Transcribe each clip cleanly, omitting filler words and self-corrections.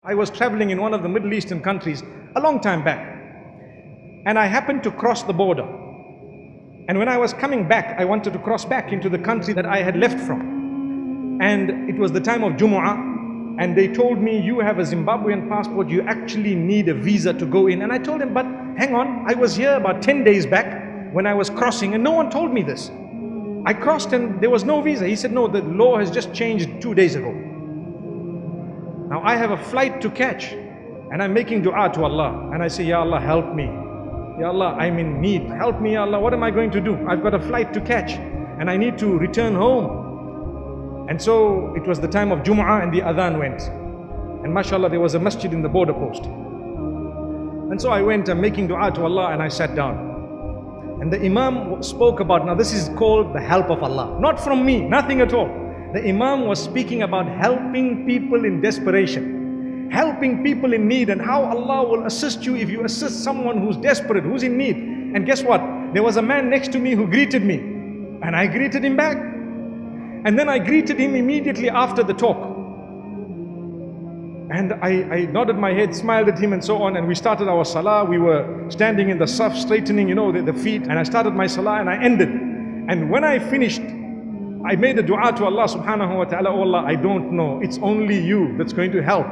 I was traveling in one of the Middle Eastern countries a long time back, and I happened to cross the border. And when I was coming back, I wanted to cross back into the country that I had left from. And it was the time of Jumu'ah, and they told me, you have a Zimbabwean passport, you actually need a visa to go in. And I told him, but hang on, I was here about 10 days back when I was crossing, and no one told me this. I crossed and there was no visa. He said, no, the law has just changed 2 days ago. Now I have a flight to catch, and I'm making dua to Allah, and I say, Ya Allah, help me. Ya Allah, I'm in need. Help me, Ya Allah. What am I going to do? I've got a flight to catch, and I need to return home. And so it was the time of Jumu'ah, and the adhan went. And mashallah, there was a masjid in the border post. And so I went, I'm making dua to Allah, and I sat down. And the Imam spoke about, now this is called the help of Allah. Not from me, nothing at all. The Imam was speaking about helping people in desperation, helping people in need, and how Allah will assist you if you assist someone who's desperate, who's in need. And guess what? There was a man next to me who greeted me, and I greeted him back. And then I greeted him immediately after the talk. And I nodded my head, smiled at him and so on, and we started our salah. We were standing in the saf, straightening, the feet, and I started my salah and I ended. And when I finished, I made a dua to Allah subhanahu wa ta'ala, oh Allah, I don't know, it's only you that's going to help.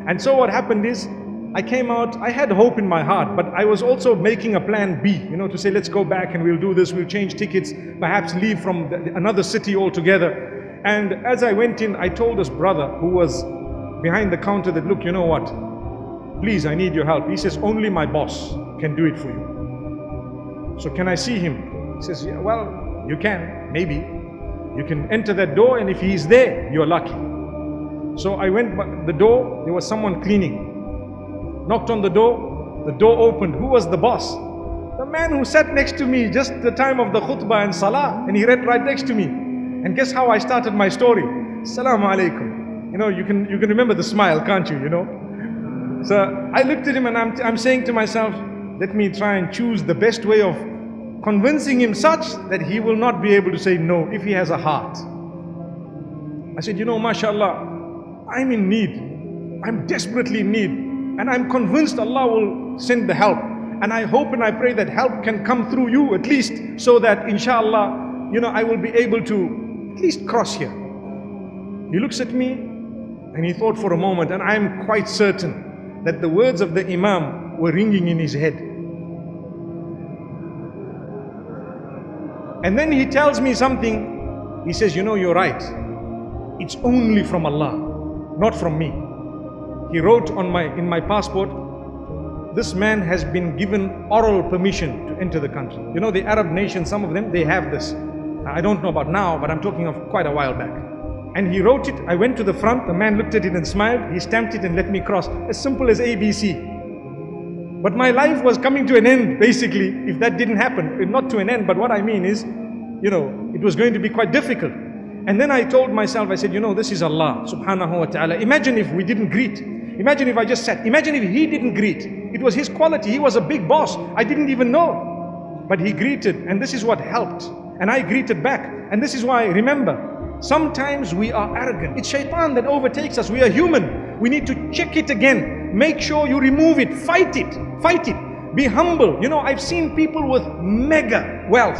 And so what happened is, I came out, I had hope in my heart, but I was also making a plan B, to say, let's go back and we'll do this, we'll change tickets, perhaps leave from another city altogether. And as I went in, I told this brother who was behind the counter that, look, you know what, please, I need your help. He says, only my boss can do it for you. So can I see him? He says, yeah, well, you can, maybe. You can enter that door, and if he's there, you're lucky. So I went by the door, there was someone cleaning. Knocked on the door opened. Who was the boss? The man who sat next to me just the time of the khutbah and salah, and he read right next to me. And guess how I started my story? Assalamu alaikum. You can remember the smile, can't you? So I looked at him and I'm saying to myself, let me try and choose the best way of convincing him such that he will not be able to say no if he has a heart. I said, mashallah, I'm in need. I'm desperately in need. And I'm convinced Allah will send the help. And I hope and I pray that help can come through you at least, so that inshallah, I will be able to at least cross here. He looks at me and he thought for a moment, and I'm quite certain that the words of the Imam were ringing in his head. And then he tells me something. He says, you're right. It's only from Allah, not from me. He wrote in my passport, this man has been given oral permission to enter the country. The Arab nations, some of them, they have this. I don't know about now, but I'm talking of quite a while back. And he wrote it. I went to the front. The man looked at it and smiled. He stamped it and let me cross. As simple as ABC. But my life was coming to an end, basically, if that didn't happen. Not to an end, but what I mean is, it was going to be quite difficult. And then I told myself, I said, this is Allah subhanahu wa ta'ala. Imagine if we didn't greet. Imagine if I just sat. Imagine if he didn't greet. It was his quality. He was a big boss. I didn't even know. But he greeted, and this is what helped. And I greeted back. And this is why, remember, sometimes we are arrogant. It's shaitan that overtakes us. We are human. We need to check it again. Make sure you remove it. Fight it. Fight it. Be humble. I've seen people with mega wealth,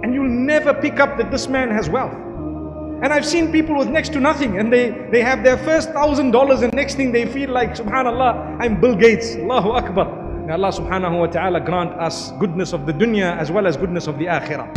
and you'll never pick up that this man has wealth. And I've seen people with next to nothing, and they have their first $1,000, and next thing they feel like, subhanallah, I'm Bill Gates. Allahu Akbar. May Allah subhanahu wa ta'ala grant us goodness of the dunya as well as goodness of the akhirah.